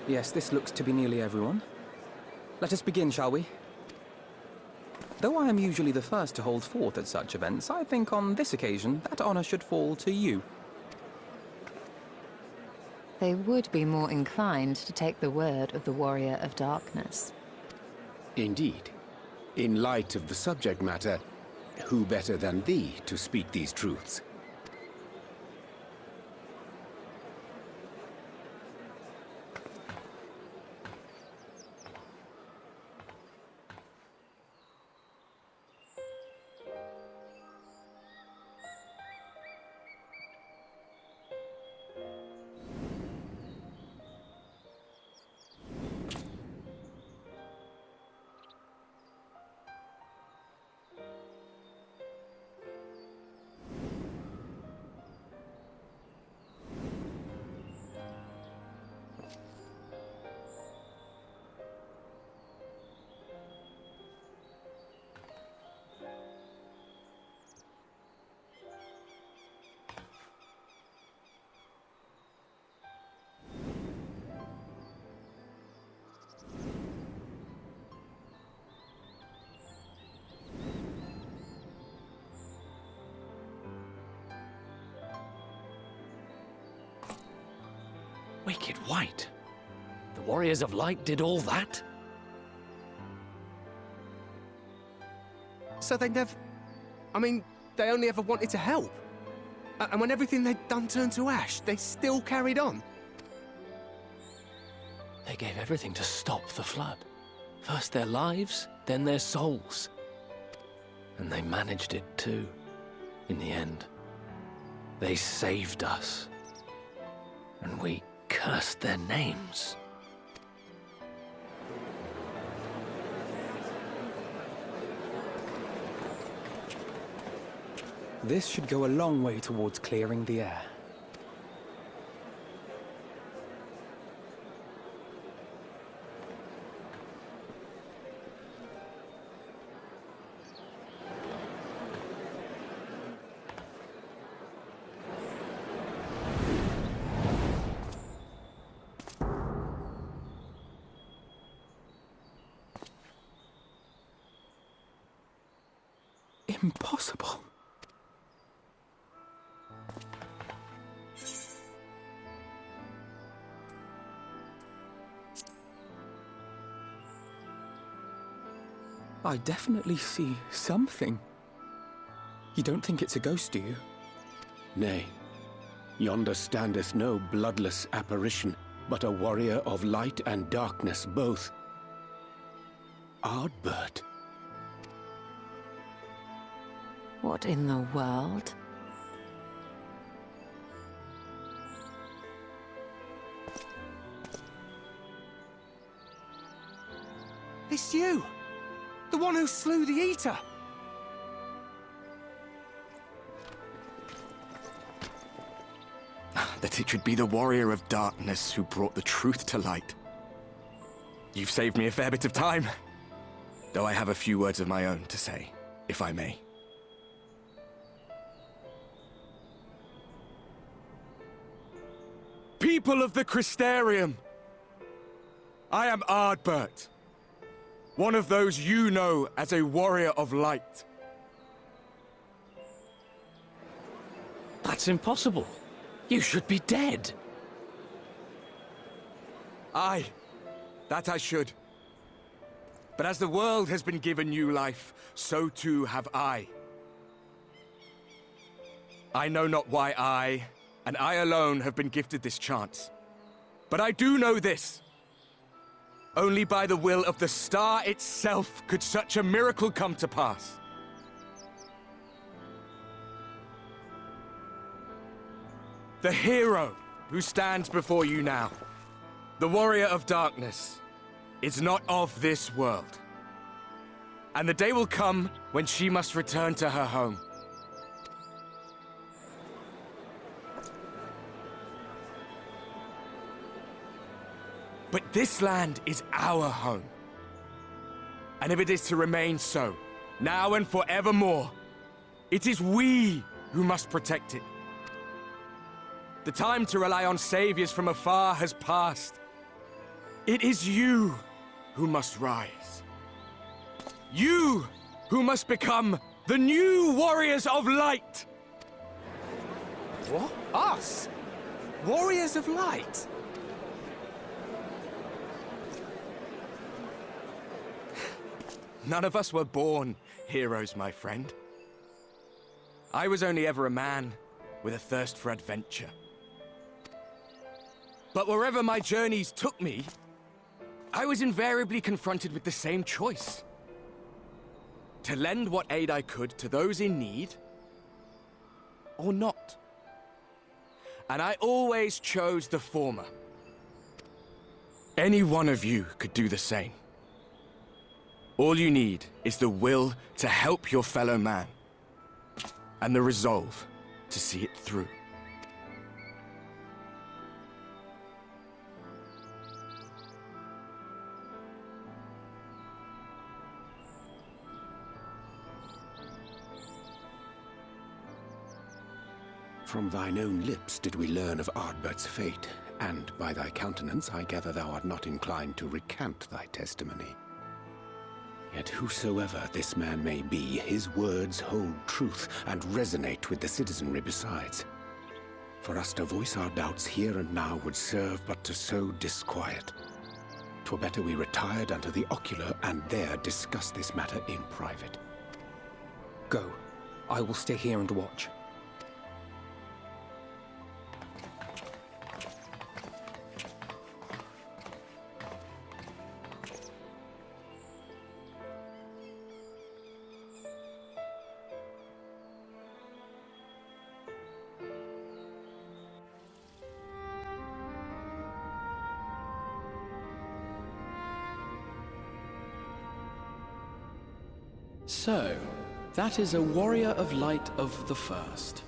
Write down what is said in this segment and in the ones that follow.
Yes, this looks to be nearly everyone. Let us begin, shall we? Though I am usually the first to hold forth at such events, I think on this occasion that honor should fall to you. They would be more inclined to take the word of the Warrior of Darkness. Indeed. In light of the subject matter, who better than thee to speak these truths? Wicked White? The Warriors of Light did all that? So they never... I mean, they only ever wanted to help. And when everything they'd done turned to ash, they still carried on. They gave everything to stop the flood. First their lives, then their souls. And they managed it too, in the end. They saved us. And we cursed their names. This should go a long way towards clearing the air. Impossible. I definitely see something. You don't think it's a ghost, do you? Nay. Yonder standeth no bloodless apparition, but a warrior of light and darkness both. Ardbert. What in the world? It's you! The one who slew the Eater! That it should be the Warrior of Darkness who brought the truth to light. You've saved me a fair bit of time, though I have a few words of my own to say, if I may. People of the Crystarium! I am Ardbert, one of those you know as a Warrior of Light. That's impossible. You should be dead. Aye, that I should. But as the world has been given new life, so too have I. I know not why I, and I alone, have been gifted this chance. But I do know this. Only by the will of the star itself could such a miracle come to pass. The hero who stands before you now, the Warrior of Darkness, is not of this world. And the day will come when she must return to her home. But this land is our home. And if it is to remain so, now and forevermore, it is we who must protect it. The time to rely on saviors from afar has passed. It is you who must rise. You who must become the new Warriors of Light! What? Us? Warriors of Light? None of us were born heroes, my friend. I was only ever a man with a thirst for adventure. But wherever my journeys took me, I was invariably confronted with the same choice. To lend what aid I could to those in need, or not. And I always chose the former. Any one of you could do the same. All you need is the will to help your fellow man, and the resolve to see it through. From thine own lips did we learn of Ardbert's fate, and by thy countenance I gather thou art not inclined to recant thy testimony. Yet whosoever this man may be, his words hold truth and resonate with the citizenry besides. For us to voice our doubts here and now would serve but to sow disquiet. 'Twere better we retired unto the ocular and there discuss this matter in private. Go. I will stay here and watch. So, that is a warrior of light of the first.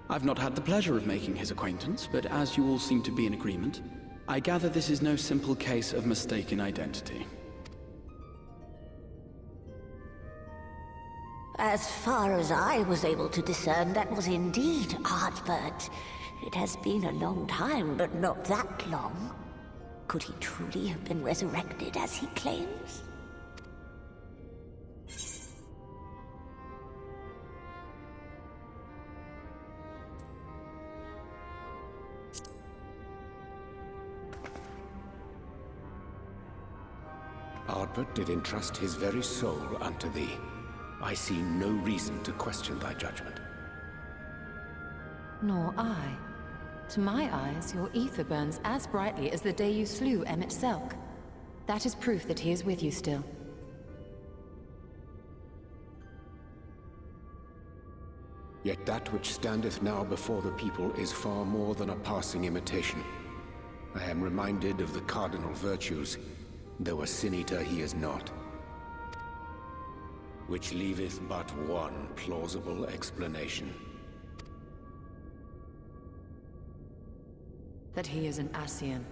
I've not had the pleasure of making his acquaintance, but as you all seem to be in agreement, I gather this is no simple case of mistaken identity. As far as I was able to discern, that was indeed Ardbert. It has been a long time, but not that long. Could he truly have been resurrected as he claims? Ardbert did entrust his very soul unto thee. I see no reason to question thy judgment. Nor I. To my eyes, your ether burns as brightly as the day you slew Emmett Selk. That is proof that he is with you still. Yet that which standeth now before the people is far more than a passing imitation. I am reminded of the cardinal virtues, though a sin-eater he is not. Which leaveth but one plausible explanation. That he is an Ascian.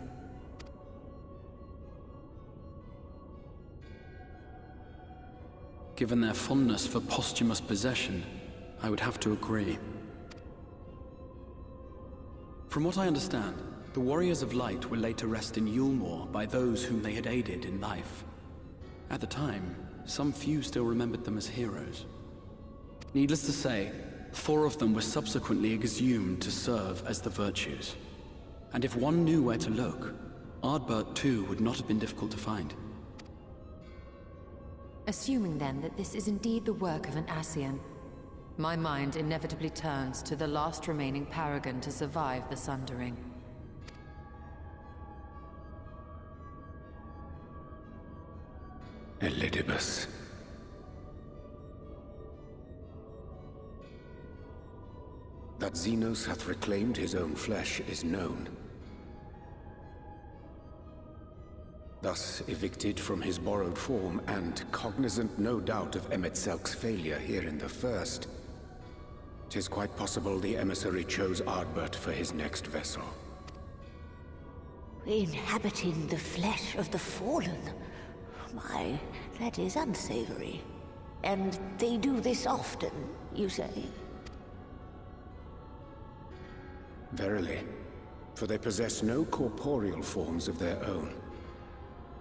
Given their fondness for posthumous possession, I would have to agree. From what I understand, the Warriors of Light were laid to rest in Yulmore by those whom they had aided in life. At the time, some few still remembered them as heroes. Needless to say, 4 of them were subsequently exhumed to serve as the virtues. And if one knew where to look, Ardbert too would not have been difficult to find. Assuming then that this is indeed the work of an Ascian, my mind inevitably turns to the last remaining paragon to survive the Sundering. Elidibus. That Xenos hath reclaimed his own flesh is known. Thus evicted from his borrowed form, and cognizant no doubt of Emmett Selk's failure here in the first, 'tis quite possible the emissary chose Ardbert for his next vessel. Inhabiting the flesh of the fallen. My, that is unsavory. And they do this often, you say? Verily, for they possess no corporeal forms of their own.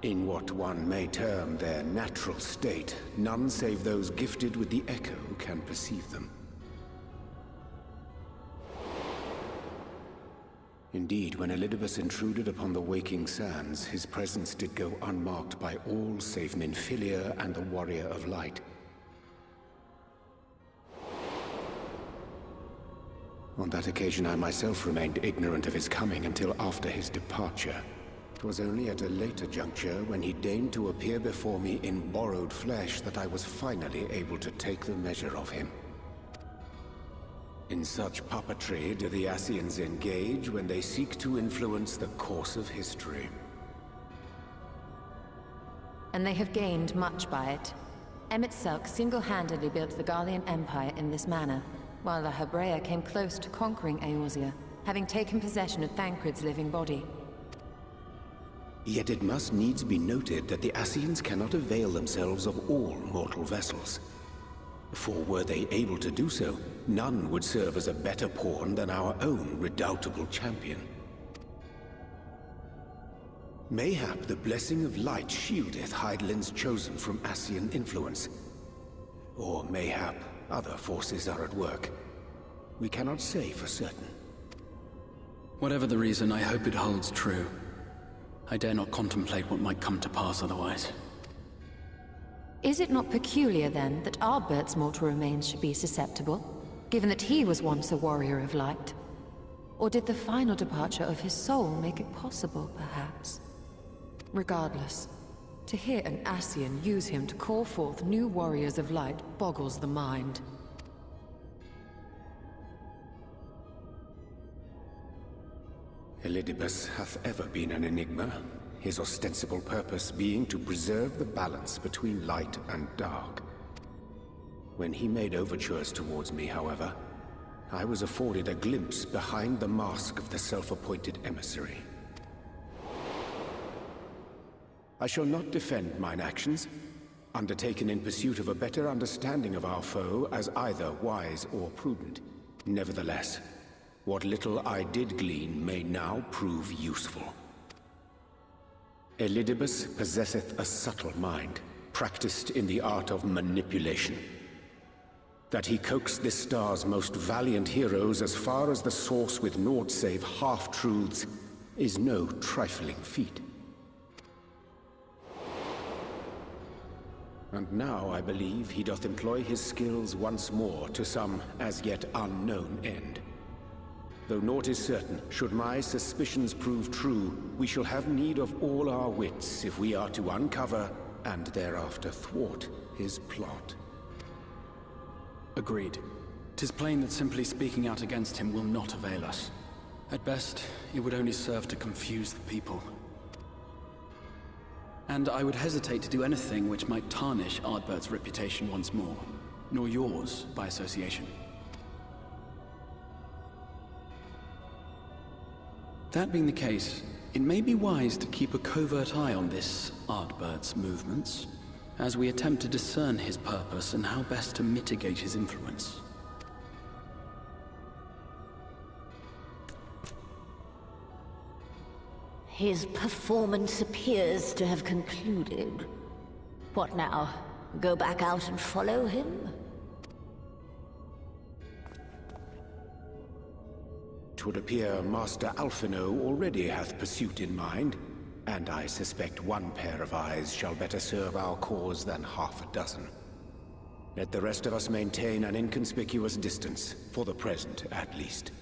In what one may term their natural state, none save those gifted with the Echo can perceive them. Indeed, when Elidibus intruded upon the waking sands, his presence did go unmarked by all save Minfilia and the Warrior of Light. On that occasion, I myself remained ignorant of his coming until after his departure. It was only at a later juncture, when he deigned to appear before me in borrowed flesh, that I was finally able to take the measure of him. In such puppetry do the Ascians engage when they seek to influence the course of history. And they have gained much by it. Emet-Selch single-handedly built the Garlean Empire in this manner, while the Hebrea came close to conquering Eorzea, having taken possession of Thancred's living body. Yet it must needs be noted that the Ascians cannot avail themselves of all mortal vessels. For were they able to do so, none would serve as a better pawn than our own redoubtable champion. Mayhap the blessing of light shieldeth Hydaelyn's chosen from Ascian influence. Or mayhap other forces are at work. We cannot say for certain. Whatever the reason, I hope it holds true. I dare not contemplate what might come to pass otherwise. Is it not peculiar, then, that Ardbert's mortal remains should be susceptible, given that he was once a warrior of light? Or did the final departure of his soul make it possible, perhaps? Regardless, to hear an Ascian use him to call forth new warriors of light boggles the mind. Elidibus hath ever been an enigma, his ostensible purpose being to preserve the balance between light and dark. When he made overtures towards me, however, I was afforded a glimpse behind the mask of the self-appointed emissary. I shall not defend mine actions, undertaken in pursuit of a better understanding of our foe as either wise or prudent. Nevertheless, what little I did glean may now prove useful. Elidibus possesseth a subtle mind, practiced in the art of manipulation. That he coaxed this star's most valiant heroes as far as the source with naught save half-truths is no trifling feat. And now I believe he doth employ his skills once more to some as yet unknown end. Though naught is certain, should my suspicions prove true, we shall have need of all our wits if we are to uncover and thereafter thwart his plot. Agreed. 'Tis plain that simply speaking out against him will not avail us. At best, it would only serve to confuse the people. And I would hesitate to do anything which might tarnish Ardbert's reputation once more, nor yours by association. That being the case, it may be wise to keep a covert eye on this Ardbert's movements, as we attempt to discern his purpose and how best to mitigate his influence. His performance appears to have concluded. What now? Go back out and follow him? 'Twould appear Master Alphino already hath pursuit in mind, and I suspect one pair of eyes shall better serve our cause than half a dozen. Let the rest of us maintain an inconspicuous distance, for the present at least.